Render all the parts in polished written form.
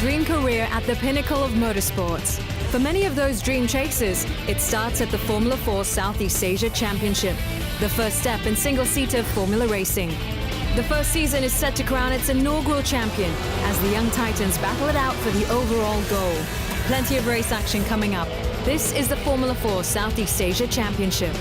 dream career at the pinnacle of motorsports. For many of those dream chasers, it starts at the Formula 4 Southeast Asia Championship, the first step in single-seater Formula racing. The first season is set to crown its inaugural champion as the young Titans battle it out for the overall goal. Plenty of race action coming up. This is the Formula 4 Southeast Asia Championship.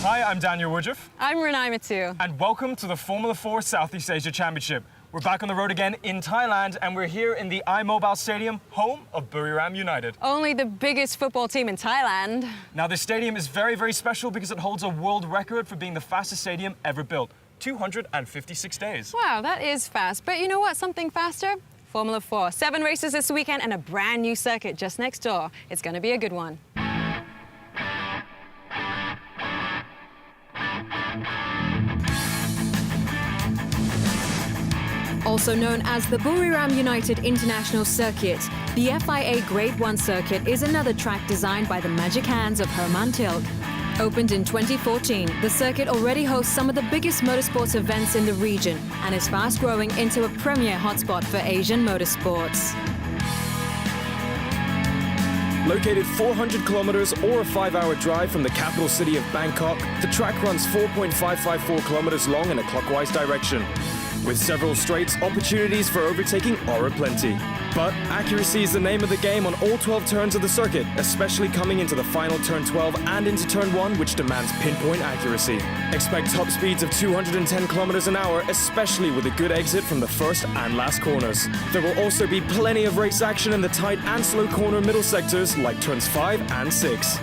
Hi, I'm Daniel Woodruff. I'm Renai Matu. And welcome to the Formula 4 Southeast Asia Championship. We're back on the road again in Thailand, and we're here in the iMobile Stadium, home of Buriram United. Only the biggest football team in Thailand. Now, this stadium is very, very special because it holds a world record for being the fastest stadium ever built. 256 days. Wow, that is fast. But you know what? Something faster? Formula 4. 7 races this weekend and a brand new circuit just next door. It's going to be a good one. Also known as the Buriram United International Circuit, the FIA Grade 1 circuit is another track designed by the magic hands of Herman Tilke. Opened in 2014, the circuit already hosts some of the biggest motorsports events in the region and is fast growing into a premier hotspot for Asian motorsports. Located 400 kilometers or a 5-hour drive from the capital city of Bangkok, the track runs 4.554 kilometers long in a clockwise direction. With several straights, opportunities for overtaking are aplenty. But accuracy is the name of the game on all 12 turns of the circuit, especially coming into the final turn 12 and into turn 1, which demands pinpoint accuracy. Expect top speeds of 210 kilometers an hour, especially with a good exit from the first and last corners. There will also be plenty of race action in the tight and slow corner middle sectors like turns 5 and 6.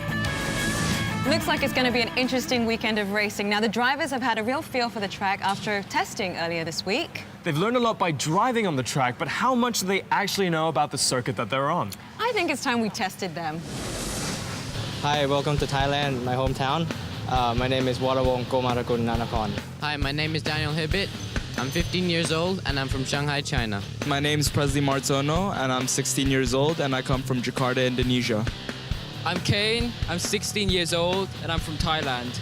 Looks like it's going to be an interesting weekend of racing. Now, the drivers have had a real feel for the track after testing earlier this week. They've learned a lot by driving on the track, but how much do they actually know about the circuit that they're on? I think it's time we tested them. Hi, welcome to Thailand, my hometown. My name is Warawong Komarakun Nanakon. Hi, my name is Daniel Hibbett. I'm 15 years old and I'm from Shanghai, China. My name is Presley Martono and I'm 16 years old and I come from Jakarta, Indonesia. I'm Kane, I'm 16 years old and I'm from Thailand.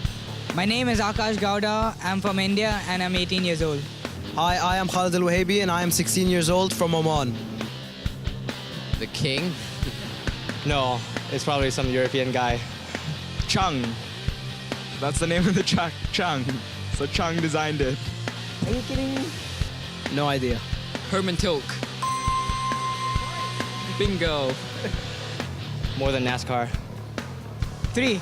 My name is Akash Gowda, I'm from India and I'm 18 years old. Hi, I am Khalid Al-Wahabi and I am 16 years old from Oman. The king? No, it's probably some European guy. Chang. That's the name of the track, Chang. So Chang designed it. Are you kidding me? No idea. Herman Tilke. Bingo. More than NASCAR. 3.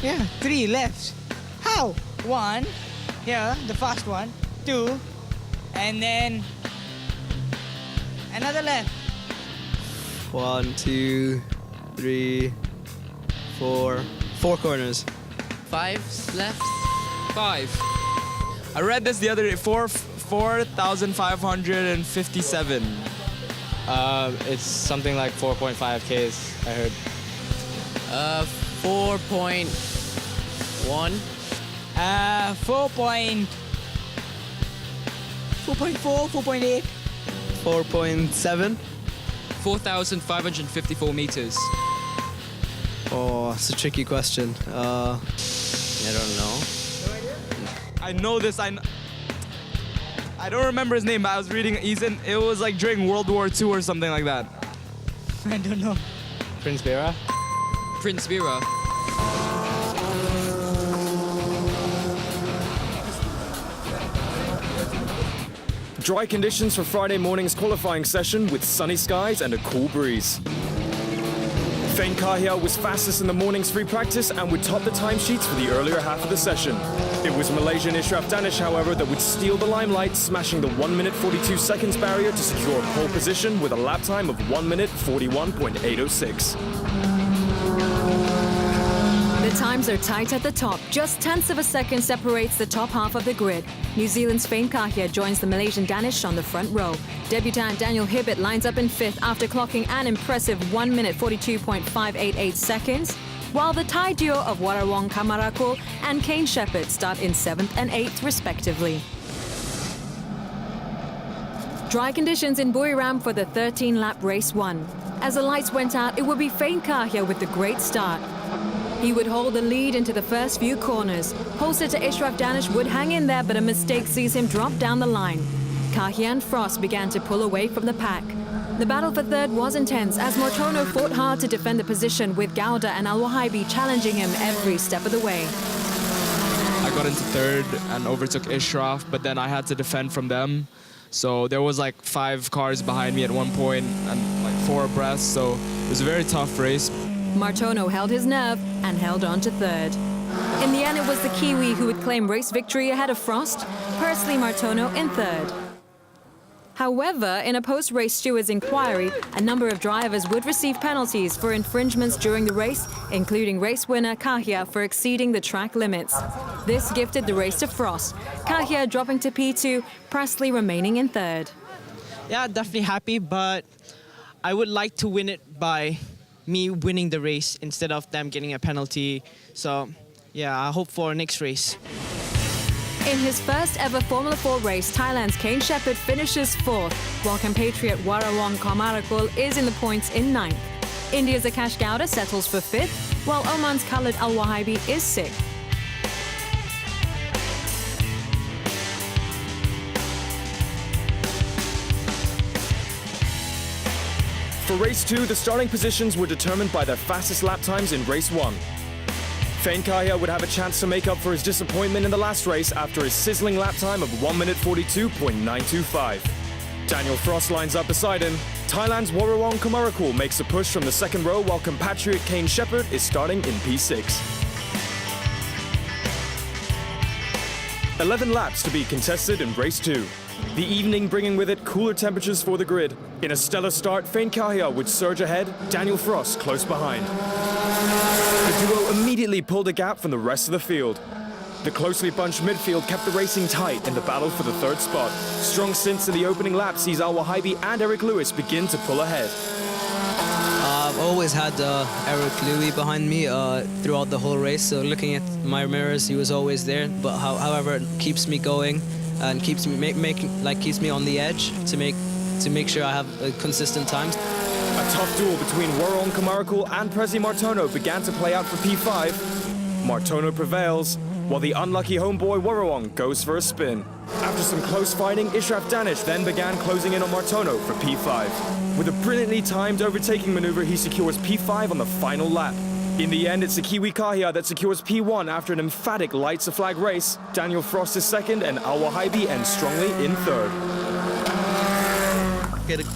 Yeah, 3 left. How? 1. Yeah, the fast one. 2. And then another left. 1, 2, 3, 4. 4 corners. 5 left. 5. I read this the other day, 4,557. It's something like 4.5 Ks, I heard. 4.1. 4.4, 4.8. 4.7. 4,554 meters. Oh, it's a tricky question. I don't know. I know this, I don't remember his name, but I was reading, it was like during World War II or something like that. I don't know. Prince Bira? Prince Bira. Dry conditions for Friday morning's qualifying session with sunny skies and a cool breeze. Fein Kahia was fastest in the morning's free practice and would top the timesheets for the earlier half of the session. It was Malaysian Ishraf Danish, however, that would steal the limelight, smashing the 1 minute 42 seconds barrier to secure pole position with a lap time of 1 minute 41.806. The times are tight at the top. Just tenths of a second separates the top half of the grid. New Zealand's Fein Kahia joins the Malaysian Danish on the front row. Debutant Daniel Hibbett lines up in 5th after clocking an impressive 1 minute 42.588 seconds, while the Thai duo of Warawong Kamarakul and Kane Shepherd start in 7th and 8th respectively. Dry conditions in Buriram for the 13-lap race 1. As the lights went out, it would be Fein Kahia with the great start. He would hold the lead into the first few corners. Pole sitter Ishraf Danish would hang in there, but a mistake sees him drop down the line. Kahia and Frost began to pull away from the pack. The battle for third was intense as Mortono fought hard to defend the position, with Gouda and Al-Wahaibi challenging him every step of the way. I got into third and overtook Ishraf, but then I had to defend from them. So there was like 5 cars behind me at one point and like 4 abreast, so it was a very tough race. Martono held his nerve and held on to third. In the end, it was the Kiwi who would claim race victory ahead of Frost, Persley Martono in third. However, in a post-race stewards' inquiry, a number of drivers would receive penalties for infringements during the race, including race winner Kahia for exceeding the track limits. This gifted the race to Frost, Kahia dropping to P2, Presley remaining in third. Yeah, definitely happy, but I would like to win it by me winning the race instead of them getting a penalty. So, yeah, I hope for next race. In his first ever Formula 4 race, Thailand's Kane Shepherd finishes 4th, while compatriot Warawong Komarakul is in the points in 9th. India's Akash Gowda settles for 5th, while Oman's Khalid Al-Wahaibi is 6th. For race 2, the starting positions were determined by their fastest lap times in race 1. Fain Kahia would have a chance to make up for his disappointment in the last race after his sizzling lap time of 1 minute 42.925. Daniel Frost lines up beside him. Thailand's Warawong Komarakul makes a push from the second row, while compatriot Kane Shepherd is starting in P6. 11 laps to be contested in race 2. The evening bringing with it cooler temperatures for the grid. In a stellar start, Fain Kahia would surge ahead, Daniel Frost close behind. The duo immediately pulled a gap from the rest of the field. The closely bunched midfield kept the racing tight in the battle for the third spot. Strong stints in the opening lap sees Al-Wahaibi and Eric Lewis begin to pull ahead. I've always had Eric Louis behind me throughout the whole race, so looking at my mirrors, he was always there. But however, it keeps me going and keeps me keeps me on the edge to make sure I have consistent times. A tough duel between Warawong Komarakul and Prezi Martono began to play out for P5. Martono prevails, while the unlucky homeboy Warawong goes for a spin. After some close fighting, Ishraf Danish then began closing in on Martono for P5. With a brilliantly timed overtaking maneuver, he secures P5 on the final lap. In the end, it's the Kiwi Kahia that secures P1 after an emphatic lights a flag race. Daniel Frost is second and Al-Wahaibi ends strongly in third.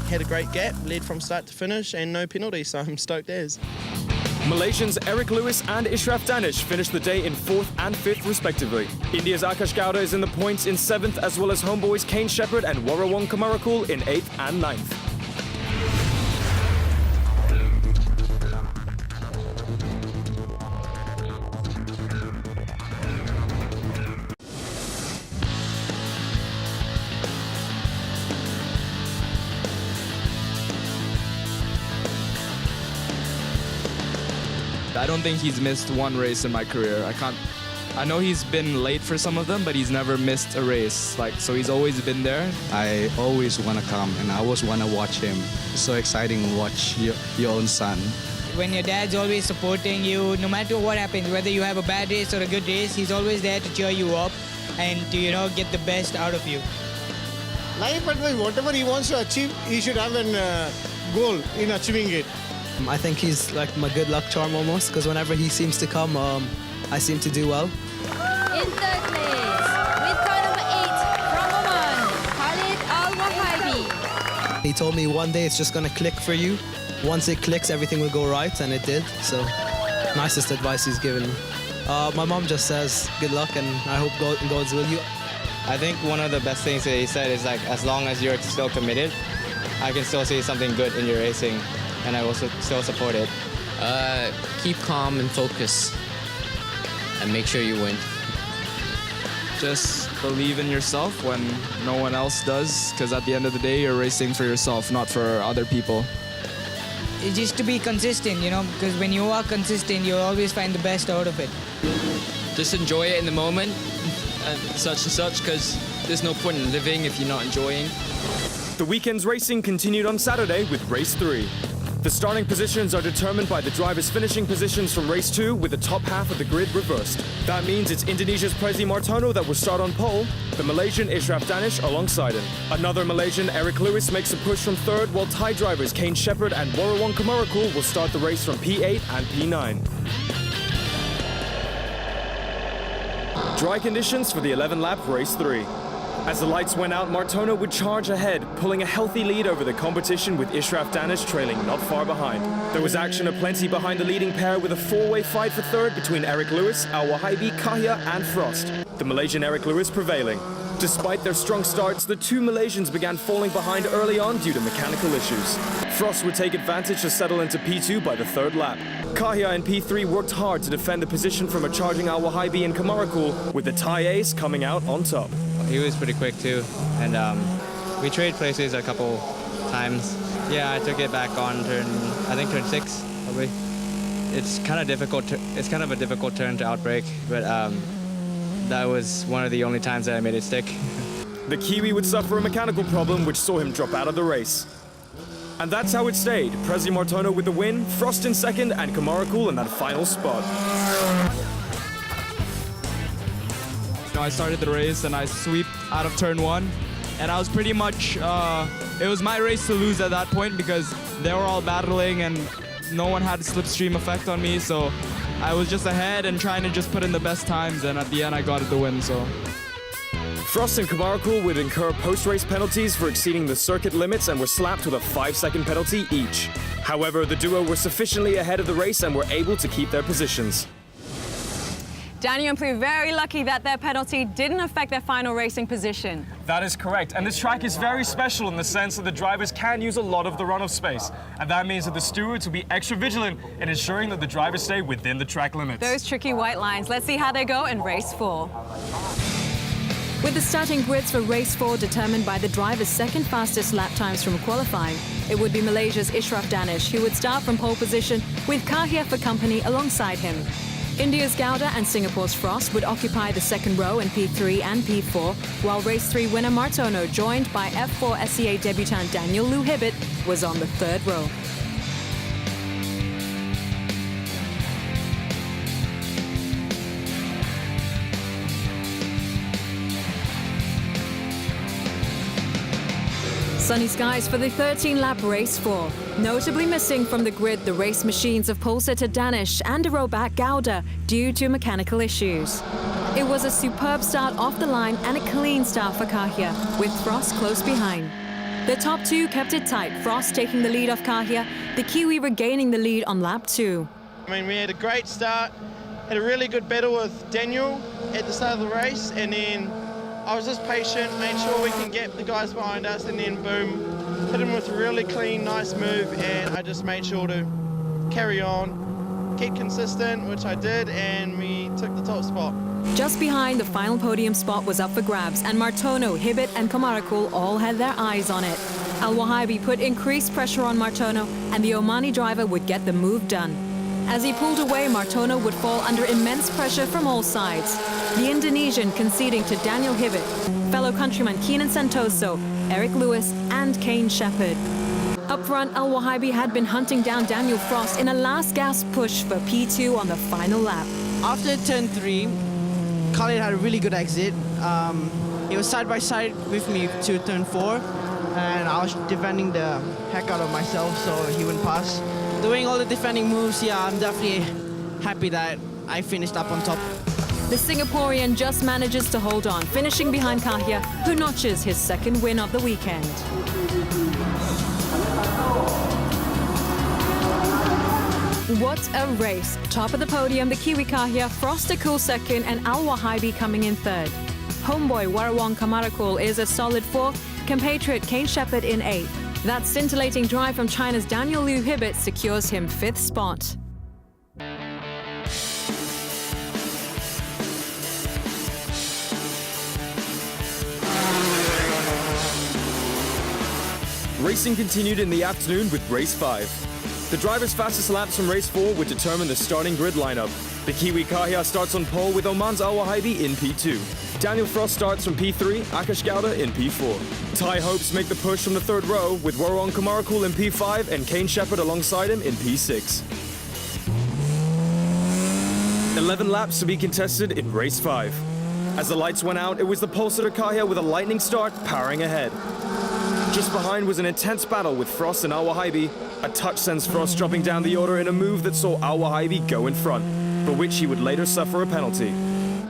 Had a great gap, led from start to finish and no penalty, so I'm stoked as. Malaysians Eric Lewis and Ishraf Danish finished the day in 4th and 5th respectively. India's Akash Gowda is in the points in 7th, as well as homeboys Kane Shepherd and Warawong Komarakul in 8th and 9th. I don't think he's missed one race in my career. I know he's been late for some of them, but he's never missed a race. So he's always been there. I always want to come and I always want to watch him. It's so exciting to watch your own son. When your dad's always supporting you, no matter what happens, whether you have a bad race or a good race, he's always there to cheer you up and to, get the best out of you. Life advice, whatever he wants to achieve, he should have a goal in achieving it. I think he's like my good luck charm almost, because whenever he seems to come, I seem to do well. In third place, with car number 8 from Oman, Khalid Al-Wahaibi. He told me one day it's just going to click for you. Once it clicks, everything will go right, and it did. So, nicest advice he's given me. My mom just says good luck, and I hope God's will you. I think one of the best things that he said is as long as you're still committed, I can still see something good in your racing. And I will still support it. Keep calm and focus, and make sure you win. Just believe in yourself when no one else does, because at the end of the day, you're racing for yourself, not for other people. It's just to be consistent, because when you are consistent, you'll always find the best out of it. Just enjoy it in the moment, and such, because there's no point in living if you're not enjoying. The weekend's racing continued on Saturday with race 3. The starting positions are determined by the driver's finishing positions from race 2 with the top half of the grid reversed. That means it's Indonesia's Prezi Martono that will start on pole, the Malaysian Ishraf Danish alongside him. Another Malaysian, Eric Lewis, makes a push from third, while Thai drivers Kane Shepherd and Warawong Kamarakul will start the race from P8 and P9. Dry conditions for the 11-lap race 3. As the lights went out, Martono would charge ahead, pulling a healthy lead over the competition with Ishraf Danish trailing not far behind. There was action aplenty behind the leading pair with a four-way fight for third between Eric Lewis, Al-Wahaibi, Kahya and Frost, the Malaysian Eric Lewis prevailing. Despite their strong starts, the two Malaysians began falling behind early on due to mechanical issues. Frost would take advantage to settle into P2 by the third lap. Kahya in P3 worked hard to defend the position from a charging Al-Wahaibi and Kamarakul, with the Thai ace coming out on top. He was pretty quick too, and we traded places a couple times. Yeah, I took it back on turn 6, probably. It's kind of difficult. It's kind of a difficult turn to outbrake, but that was one of the only times that I made it stick. The Kiwi would suffer a mechanical problem which saw him drop out of the race. And that's how it stayed. Prezi Martono with the win, Frost in second, and Kamarakul in that final spot. I started the race and I swept out of turn 1, and I was pretty much, it was my race to lose at that point because they were all battling and no one had a slipstream effect on me, so I was just ahead and trying to just put in the best times, and at the end I got the win. So Frost and Kamarakul would incur post-race penalties for exceeding the circuit limits and were slapped with a 5-second penalty each. However, the duo were sufficiently ahead of the race and were able to keep their positions. Daniel and Plu very lucky that their penalty didn't affect their final racing position. That is correct, and this track is very special in the sense that the drivers can use a lot of the runoff space, and that means that the stewards will be extra vigilant in ensuring that the drivers stay within the track limits. Those tricky white lines. Let's see how they go in race 4. With the starting grids for race 4 determined by the driver's second fastest lap times from qualifying, it would be Malaysia's Ishraf Danish who would start from pole position with Kahya for company alongside him. India's Gowda and Singapore's Frost would occupy the second row in P3 and P4, while race 3 winner Martono, joined by F4SEA debutant Daniel Lou Hibbett, was on the third row. Sunny skies for the 13-lap race 4. Notably missing from the grid the race machines of pole sitter Danish and a row back Gowda due to mechanical issues. It was a superb start off the line and a clean start for Kahya, with Frost close behind. The top two kept it tight, Frost taking the lead off Kahya, the Kiwi regaining the lead on lap 2. I mean, we had a great start, had a really good battle with Daniel at the start of the race, and then I was just patient, made sure we can get the guys behind us, and then boom, hit him with a really clean, nice move, and I just made sure to carry on, keep consistent, which I did, and we took the top spot. Just behind, the final podium spot was up for grabs, and Martono, Hibbett and Kamarakul all had their eyes on it. Al-Wahaibi put increased pressure on Martono, and the Omani driver would get the move done. As he pulled away, Martono would fall under immense pressure from all sides. The Indonesian conceding to Daniel Hibbett, fellow countrymen Keenan Santoso, Eric Lewis and Kane Shepherd. Up front, Al-Wahaibi had been hunting down Daniel Frost in a last gasp push for P2 on the final lap. After turn 3, Khalid had a really good exit. He was side by side with me to turn 4, and I was defending the heck out of myself so he wouldn't pass. Doing all the defending moves, yeah, I'm definitely happy that I finished up on top. The Singaporean just manages to hold on, finishing behind Kahya, who notches his second win of the weekend. What a race. Top of the podium, the Kiwi Kahya, Frost a cool second, and Al-Wahaibi coming in third. Homeboy Warawong Kamarakul is a solid fourth, compatriot Kane Shepherd in eighth. That scintillating drive from China's Daniel Lou Hibbett secures him fifth spot. Racing continued in the afternoon with race 5. The drivers' fastest laps from race 4 would determine the starting grid lineup. The Kiwi Kahya starts on pole with Oman's Al Wahaibi in P2. Daniel Frost starts from P3, Akash Gowda in P4. Thai hopes make the push from the third row with Warong Kamarakul in P5 and Kane Shepherd alongside him in P6. 11 laps to be contested in race 5. As the lights went out, it was the Pulsar Kahya with a lightning start powering ahead. Just behind was an intense battle with Frost and Al Wahaibi. A touch sends Frost dropping down the order in a move that saw Al Wahaibi go in front, for which he would later suffer a penalty.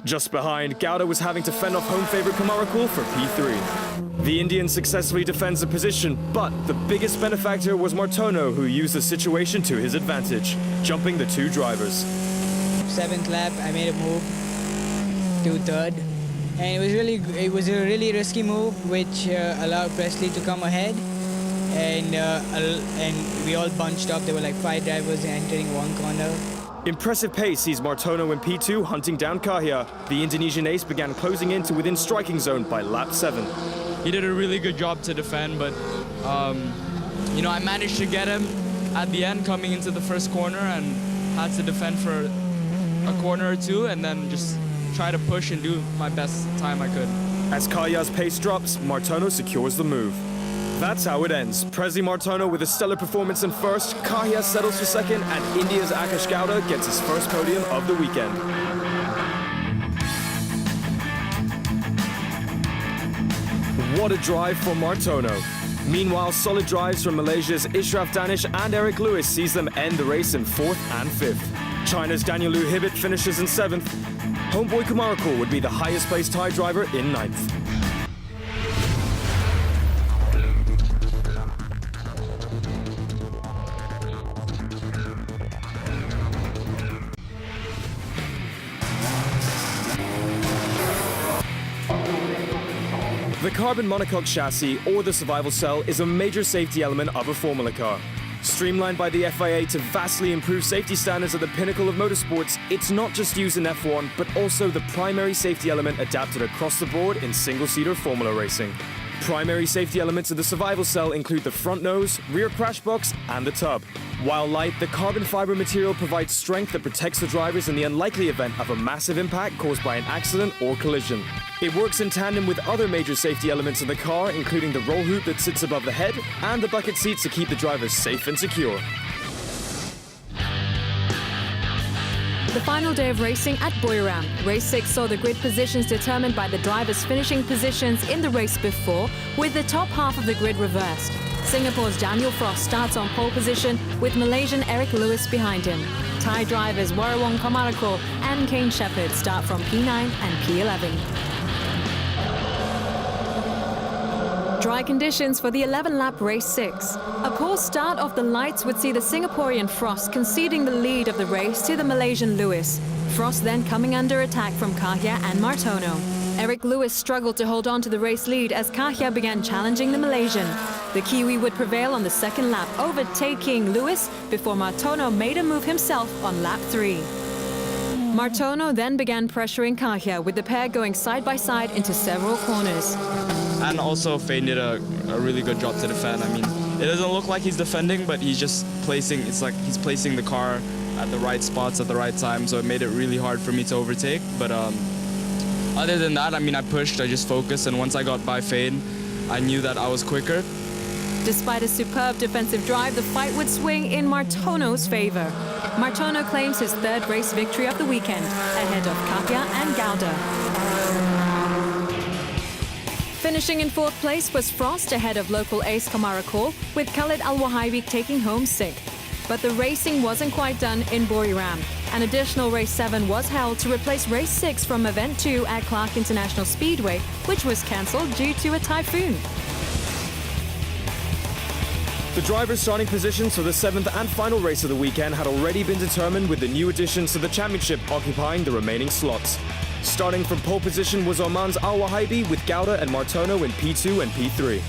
Just behind, Gowda was having to fend off home favourite Kamarakul for P3. The Indian successfully defends the position, but the biggest benefactor was Martono, who used the situation to his advantage, jumping the two drivers. 7th lap, I made a move to third, and it was a really risky move, which allowed Presley to come ahead, and we all bunched up. There were like 5 drivers entering one corner. Impressive pace sees Martono in P2 hunting down Kahya. The Indonesian ace began closing in to within striking zone by lap 7. He did a really good job to defend, but I managed to get him at the end coming into the first corner and had to defend for a corner or two and then just try to push and do my best time I could. As Kahya's pace drops, Martono secures the move. That's how it ends. Presley Martono with a stellar performance in first, Kahya settles for second, and India's Akash Gowda gets his first podium of the weekend. What a drive for Martono. Meanwhile, solid drives from Malaysia's Ishraf Danish and Eric Lewis sees them end the race in 4th and 5th. China's Daniel Liu Hibbett finishes in 7th. Homeboy Kamarakul would be the highest placed Thai driver in 9th. The carbon monocoque chassis, or the survival cell, is a major safety element of a Formula car. Streamlined by the FIA to vastly improve safety standards at the pinnacle of motorsports, it's not just used in F1, but also the primary safety element adapted across the board in single-seater Formula racing. Primary safety elements of the survival cell include the front nose, rear crash box, and the tub. While light, the carbon fiber material provides strength that protects the drivers in the unlikely event of a massive impact caused by an accident or collision. It works in tandem with other major safety elements of the car, including the roll hoop that sits above the head and the bucket seats to keep the drivers safe and secure. The final day of racing at Buriram. Race 6 saw the grid positions determined by the drivers' finishing positions in the race before, with the top half of the grid reversed. Singapore's Daniel Frost starts on pole position with Malaysian Eric Lewis behind him. Thai drivers Warong Kamarakul and Kane Shepherd start from P9 and P11. Dry conditions for the 11-lap race 6. A poor start off the lights would see the Singaporean Frost conceding the lead of the race to the Malaysian Lewis. Frost then coming under attack from Kahya and Martono. Eric Lewis struggled to hold on to the race lead as Kahya began challenging the Malaysian. The Kiwi would prevail on the second lap, overtaking Lewis before Martono made a move himself on lap 3. Martono then began pressuring Kahya, with the pair going side by side into several corners. And also Fane did a really good job to defend. I mean, it doesn't look like he's defending, but he's just placing, it's like he's placing the car at the right spots at the right time, so it made it really hard for me to overtake. But other than that, I mean, I pushed, I just focused, and once I got by Fane, I knew that I was quicker. Despite a superb defensive drive, the fight would swing in Martono's favor. Martono claims his third race victory of the weekend, ahead of Kahya and Gowda. Finishing in 4th place was Frost, ahead of local ace Kamarakul, with Khalid Al Wahaibi taking home 6th. But the racing wasn't quite done in Buriram. An additional race 7 was held to replace race 6 from event 2 at Clark International Speedway, which was cancelled due to a typhoon. The drivers' starting positions for the 7th and final race of the weekend had already been determined, with the new additions to the championship occupying the remaining slots. Starting from pole position was Oman's Al Wahaibi, with Gowda and Martono in P2 and P3.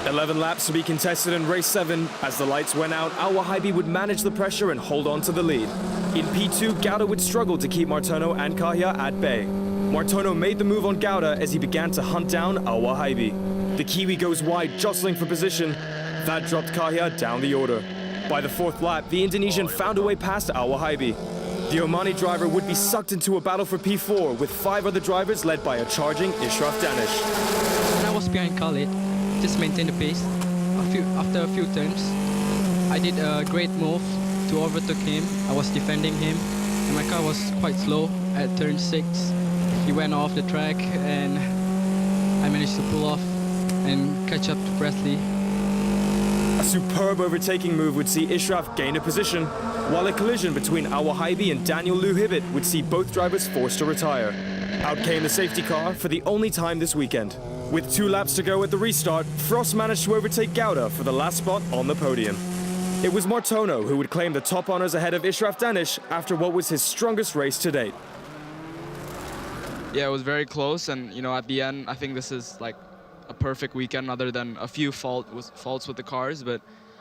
11 laps to be contested in race 7. As the lights went out, Al Wahaibi would manage the pressure and hold on to the lead. In P2, Gowda would struggle to keep Martono and Kahya at bay. Martono made the move on Gowda as he began to hunt down Al Wahaibi. The Kiwi goes wide, jostling for position. That dropped Kahya down the order. By the fourth lap, the Indonesian found a way past Al-Wahibi. The Omani driver would be sucked into a battle for P4 with 5 other drivers led by a charging Ishraf Danish. When I was behind Khalid, just maintain the pace. After a few turns, I did a great move to overtake him. I was defending him, and my car was quite slow at turn 6. He went off the track, and I managed to pull off and catch up to Presley. A superb overtaking move would see Ishraf gain a position, while a collision between Al-Wahibi and Daniel Luhibit would see both drivers forced to retire. Out came the safety car for the only time this weekend. With 2 laps to go at the restart, Frost managed to overtake Gouda for the last spot on the podium. It was Martono who would claim the top honours ahead of Ishraf Danish after what was his strongest race to date. Yeah, it was very close, and at the end, I think this is like a perfect weekend other than a few faults with the cars, but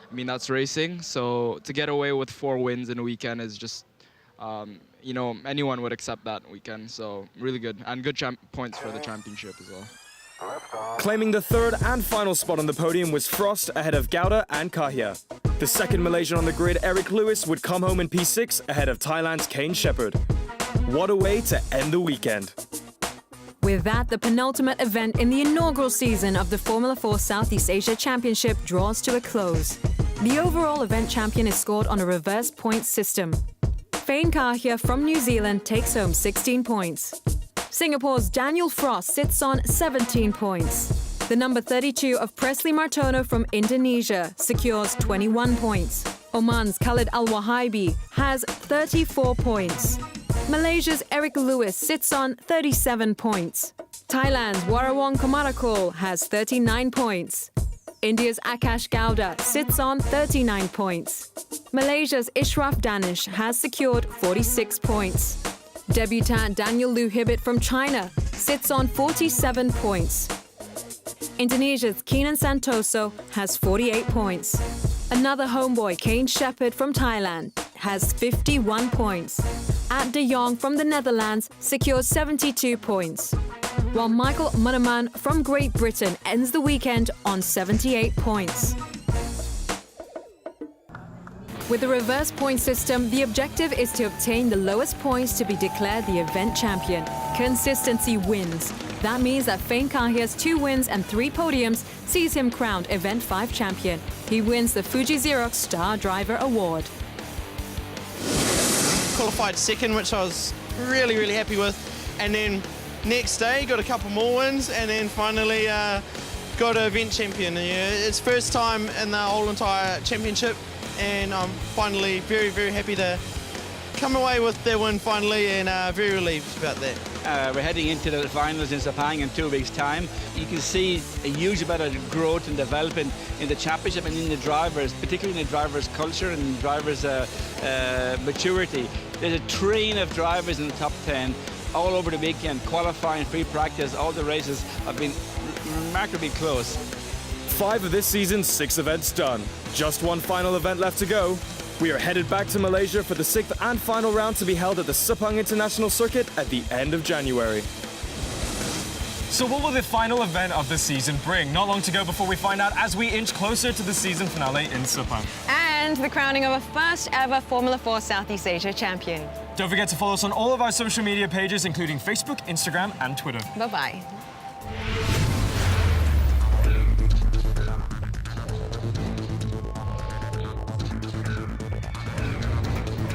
I mean, that's racing. So to get away with 4 wins in a weekend is just, anyone would accept that weekend. So really good, and good points for the championship as well. Claiming the 3rd and final spot on the podium was Frost ahead of Gouda and Kahia. The second Malaysian on the grid, Eric Lewis, would come home in P6 ahead of Thailand's Kane Shepherd. What a way to end the weekend. With that, the penultimate event in the inaugural season of the Formula 4 Southeast Asia Championship draws to a close. The overall event champion is scored on a reverse point system. Fane Kahia from New Zealand takes home 16 points. Singapore's Daniel Frost sits on 17 points. The number 32 of Presley Martono from Indonesia secures 21 points. Oman's Khalid Al-Wahibi has 34 points. Malaysia's Eric Lewis sits on 37 points. Thailand's Warawong Komarakul has 39 points. India's Akash Gouda sits on 39 points. Malaysia's Ishraf Danish has secured 46 points. Debutant Daniel Luhibit from China sits on 47 points. Indonesia's Kenan Santoso has 48 points. Another homeboy, Kane Shepherd from Thailand, has 51 points. At de Jong from the Netherlands secures 72 points, while Michael Munneman from Great Britain ends the weekend on 78 points. With the reverse point system, the objective is to obtain the lowest points to be declared the event champion. Consistency wins. That means that Fane Kahia's 2 wins and 3 podiums sees him crowned Event 5 champion. He wins the Fuji Xerox Star Driver Award. Qualified 2nd, which I was really, really happy with. And then next day, got a couple more wins, and then finally got an event champion. It's first time in the whole entire championship, and I'm finally very, very happy to come away with the win finally, and very relieved about that. We're heading into the finals in Sepang in 2 weeks' time. You can see a huge amount of growth and development in the championship and in the drivers, particularly in the drivers' culture and the drivers' maturity. There's a train of drivers in the top 10 all over the weekend, qualifying, free practice. All the races have been remarkably close. 5 of this season's 6 events done. Just 1 final event left to go. We are headed back to Malaysia for the 6th and final round to be held at the Sepang International Circuit at the end of January. So what will the final event of the season bring? Not long to go before we find out as we inch closer to the season finale in Sepang. And the crowning of a first ever Formula 4 Southeast Asia champion. Don't forget to follow us on all of our social media pages, including Facebook, Instagram, and Twitter. Bye-bye.